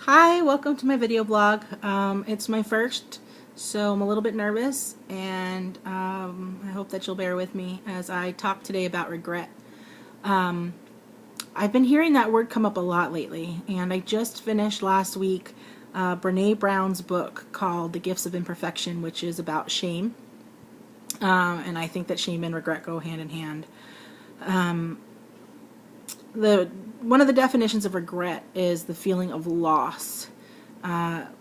Hi, welcome to my video blog. It's my first, so I'm a little bit nervous, and I hope that you'll bear with me as I talk today about regret. I've been hearing that word come up a lot lately, and I just finished last week Brene Brown's book called The Gifts of Imperfection, which is about shame, and I think that shame and regret go hand in hand. One of the definitions of regret is the feeling of loss,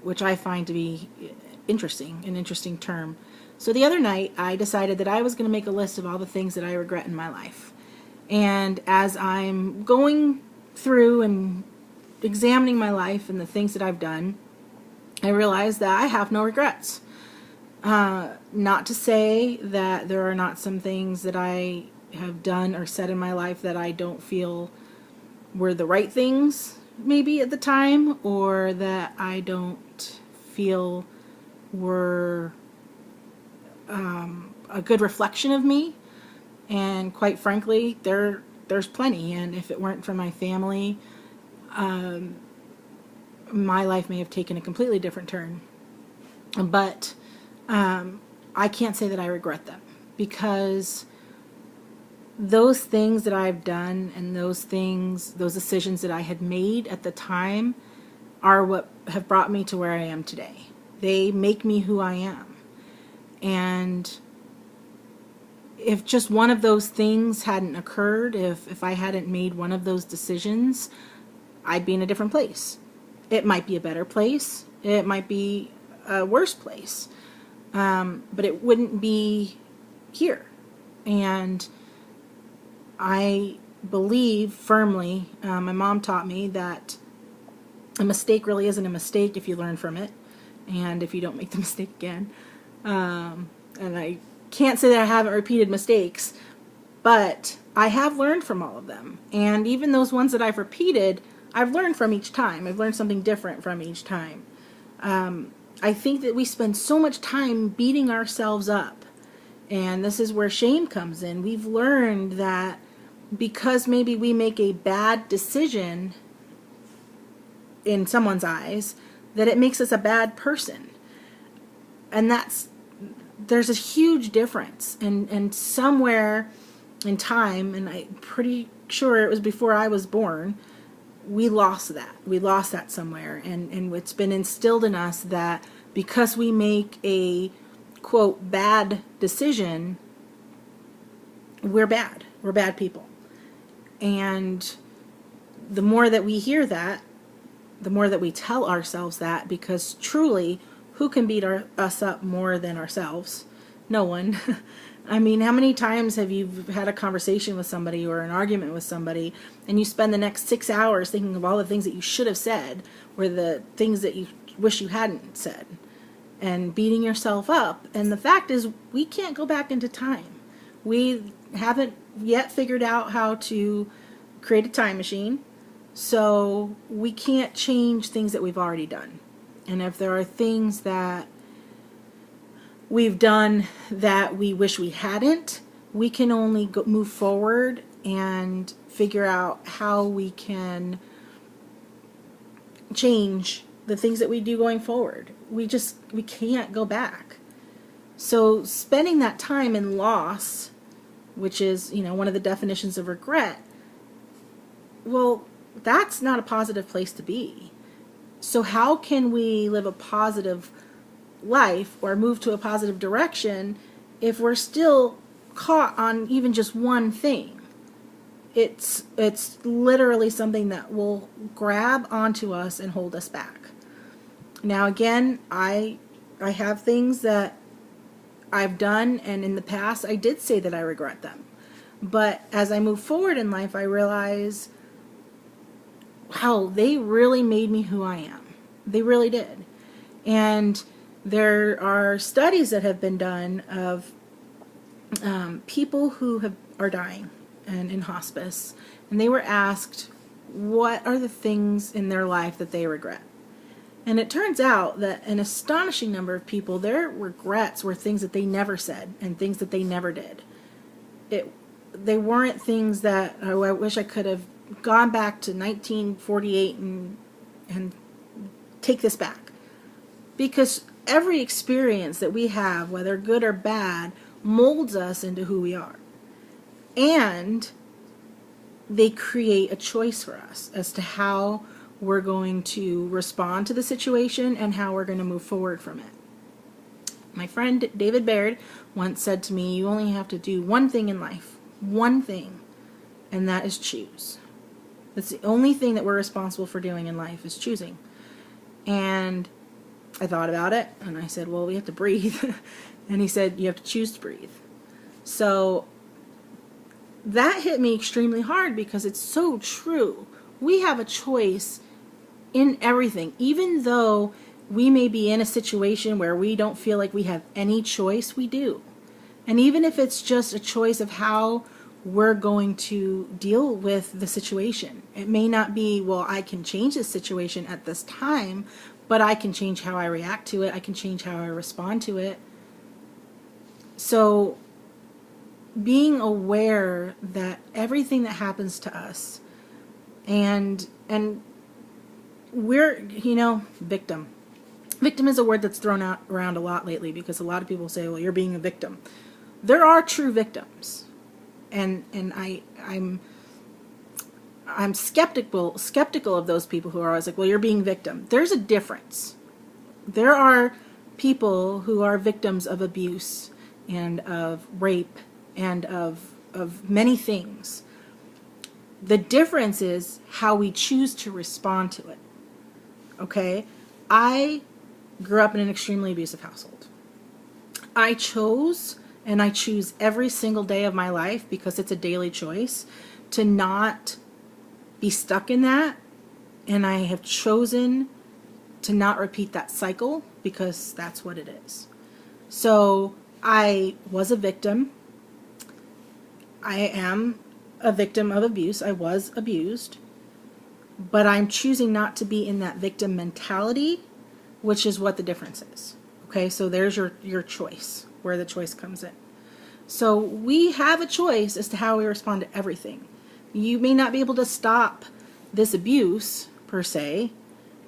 which I find to be an interesting term. So the other night, I decided that I was going to make a list of all the things that I regret in my life. And as I'm going through and examining my life and the things that I've done, I realized that I have no regrets. Not to say that there are not some things that I have done or said in my life that I don't feel were the right things maybe at the time, or that I don't feel were a good reflection of me. And quite frankly, there's plenty, and if it weren't for my family, my life may have taken a completely different turn. But I can't say that I regret them, because those things that I've done and those decisions that I had made at the time are what have brought me to where I am today. They make me who I am. And if just one of those things hadn't occurred, if I hadn't made one of those decisions, I'd be in a different place. It might be a better place. It might be a worse place. But it wouldn't be here. And I believe firmly, my mom taught me that a mistake really isn't a mistake if you learn from it, and if you don't make the mistake again. And I can't say that I haven't repeated mistakes, but I have learned from all of them. And even those ones that I've repeated, I've learned from each time. I've learned something different from each time. I think that we spend so much time beating ourselves up. And this is where shame comes in. We've learned that because maybe we make a bad decision in someone's eyes, that it makes us a bad person. And there's a huge difference. And somewhere in time, and I'm pretty sure it was before I was born, we lost that. We lost that somewhere. And it's been instilled in us that because we make a, quote, bad decision, we're bad. We're bad people. And the more that we hear that, the more that we tell ourselves that, because truly, who can beat us up more than ourselves? No one. I mean, how many times have you had a conversation with somebody or an argument with somebody, and you spend the next 6 hours thinking of all the things that you should have said, or the things that you wish you hadn't said, and beating yourself up? And the fact is, we can't go back into time. We haven't yet figured out how to create a time machine, so we can't change things that we've already done. And if there are things that we've done that we wish we hadn't, we can only move forward and figure out how we can change the things that we do going forward. We can't go back. So spending that time in loss, which is, one of the definitions of regret, well, that's not a positive place to be. So how can we live a positive life or move to a positive direction if we're still caught on even just one thing? It's literally something that will grab onto us and hold us back. Now again, I have things that I've done, and in the past I did say that I regret them. But as I move forward in life, I realize, wow, they really made me who I am. They really did. And there are studies that have been done of people who are dying and in hospice, and they were asked what are the things in their life that they regret. And it turns out that an astonishing number of people, their regrets were things that they never said and things that they never did. They weren't things that, oh, I wish I could have gone back to 1948 and take this back. Because every experience that we have, whether good or bad, molds us into who we are. And they create a choice for us as to how we're going to respond to the situation and how we're going to move forward from it. My friend David Baird once said to me, you only have to do one thing in life, one thing, and that is choose. That's the only thing that we're responsible for doing in life, is choosing. And I thought about it, and I said, well, we have to breathe. And he said, you have to choose to breathe. So that hit me extremely hard because it's so true. We have a choice in everything. Even though we may be in a situation where we don't feel like we have any choice, we do. And even if it's just a choice of how we're going to deal with the situation. It may not be, well, I can change this situation at this time, but I can change how I react to it. I can change how I respond to it. So being aware that everything that happens to us, and we're, victim. Victim is a word that's thrown out around a lot lately because a lot of people say, well, you're being a victim. There are true victims. And I'm skeptical of those people who are always like, well, you're being victim. There's a difference. There are people who are victims of abuse and of rape and of many things. The difference is how we choose to respond to it. Okay? I grew up in an extremely abusive household. I chose, and I choose every single day of my life, because it's a daily choice, to not be stuck in that. And I have chosen to not repeat that cycle, because that's what it is. So I was a victim. I am a victim of abuse. I was abused. But I'm choosing not to be in that victim mentality, which is what the difference is. Okay, so there's your choice, where the choice comes in. So we have a choice as to how we respond to everything. You may not be able to stop this abuse, per se,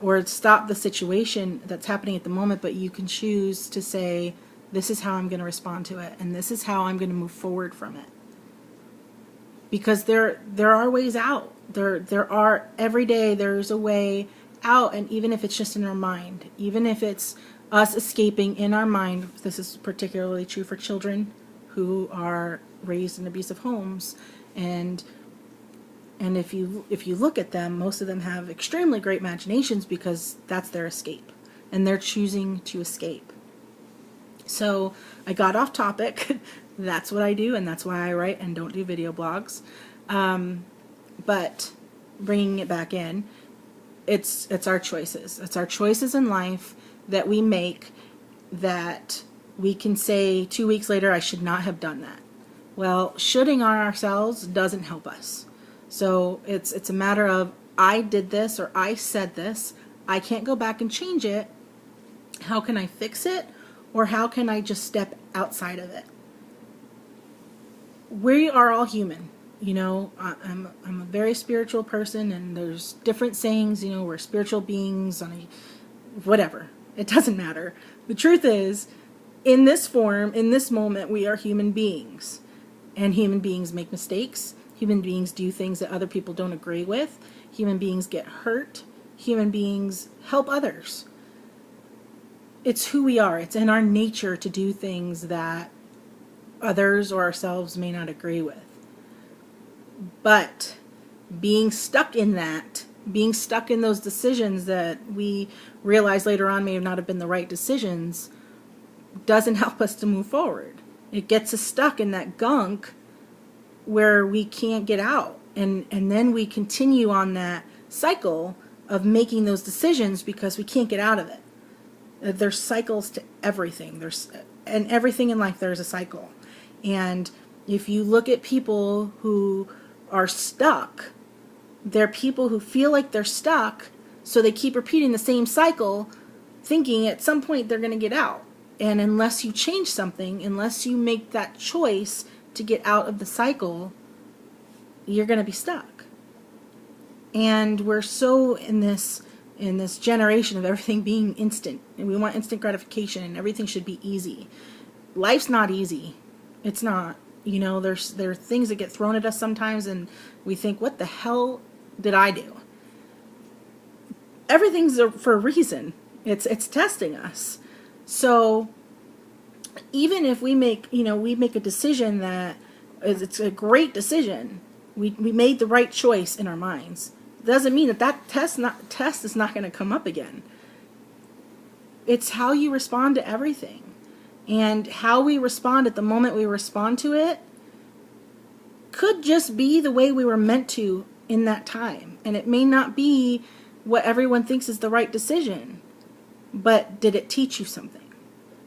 or stop the situation that's happening at the moment, but you can choose to say, this is how I'm going to respond to it, and this is how I'm going to move forward from it. Because there are ways out. There are, every day there's a way out, and even if it's just in our mind, even if it's us escaping in our mind, this is particularly true for children who are raised in abusive homes, and if you look at them, most of them have extremely great imaginations because that's their escape, and they're choosing to escape. So I got off topic. That's what I do, and that's why I write and don't do video blogs. But bringing it back in, it's our choices. It's our choices in life that we make that we can say 2 weeks later, I should not have done that. Well, shoulding on ourselves doesn't help us. So it's a matter of, I did this or I said this. I can't go back and change it. How can I fix it? Or how can I just step outside of it? We are all human. I'm a very spiritual person, and there's different sayings, we're spiritual beings whatever. It doesn't matter. The truth is, in this form, in this moment, we are human beings. And human beings make mistakes. Human beings do things that other people don't agree with. Human beings get hurt. Human beings help others. It's who we are. It's in our nature to do things that others or ourselves may not agree with. But being stuck in that, being stuck in those decisions that we realize later on may not have been the right decisions, doesn't help us to move forward. It gets us stuck in that gunk where we can't get out. And then we continue on that cycle of making those decisions because we can't get out of it. There's cycles to everything. And everything in life, there's a cycle. And if you look at people who are stuck, they're people who feel like they're stuck, so they keep repeating the same cycle, thinking at some point they're going to get out. And unless you change something, unless you make that choice to get out of the cycle, you're going to be stuck. And we're so in this in this generation of everything being instant, and we want instant gratification and everything should be easy. Life's not easy. It's not. You know, there are things that get thrown at us sometimes and we think, what the hell did I do? Everything's for a reason. It's testing us. So even if we make a decision that it's a great decision, we made the right choice in our minds, doesn't mean that test is not going to come up again. It's how you respond to everything. And how we respond at the moment we respond to it could just be the way we were meant to in that time. And it may not be what everyone thinks is the right decision. But did it teach you something?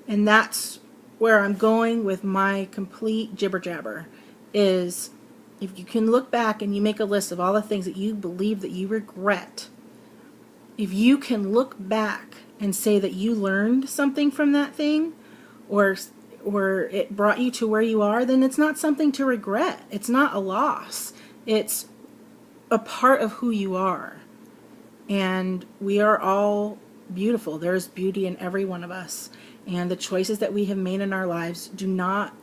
And that's where I'm going with my complete jibber jabber, is if you can look back and you make a list of all the things that you believe that you regret, if you can look back and say that you learned something from that thing, or it brought you to where you are, then it's not something to regret. It's not a loss. It's a part of who you are. And we are all beautiful. There's beauty in every one of us. And the choices that we have made in our lives do not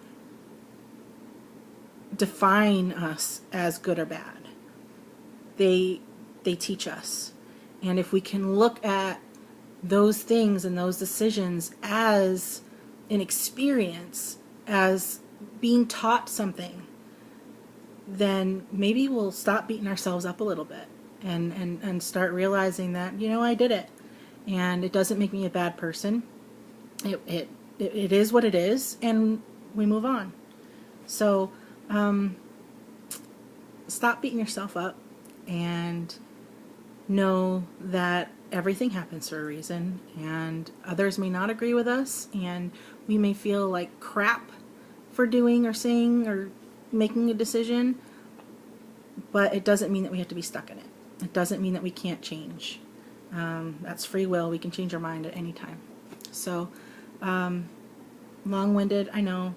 define us as good or bad. They teach us. And if we can look at those things and those decisions as an experience, as being taught something, then maybe we'll stop beating ourselves up a little bit and start realizing that, I did it. And it doesn't make me a bad person. It is what it is, and we move on. So stop beating yourself up and know that everything happens for a reason, and others may not agree with us, and we may feel like crap for doing or saying or making a decision, but it doesn't mean that we have to be stuck in it. It doesn't mean that we can't change. That's free will. We can change our mind at any time. So, long-winded, I know.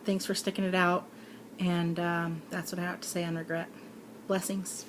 Thanks for sticking it out, and that's what I have to say on regret. Blessings.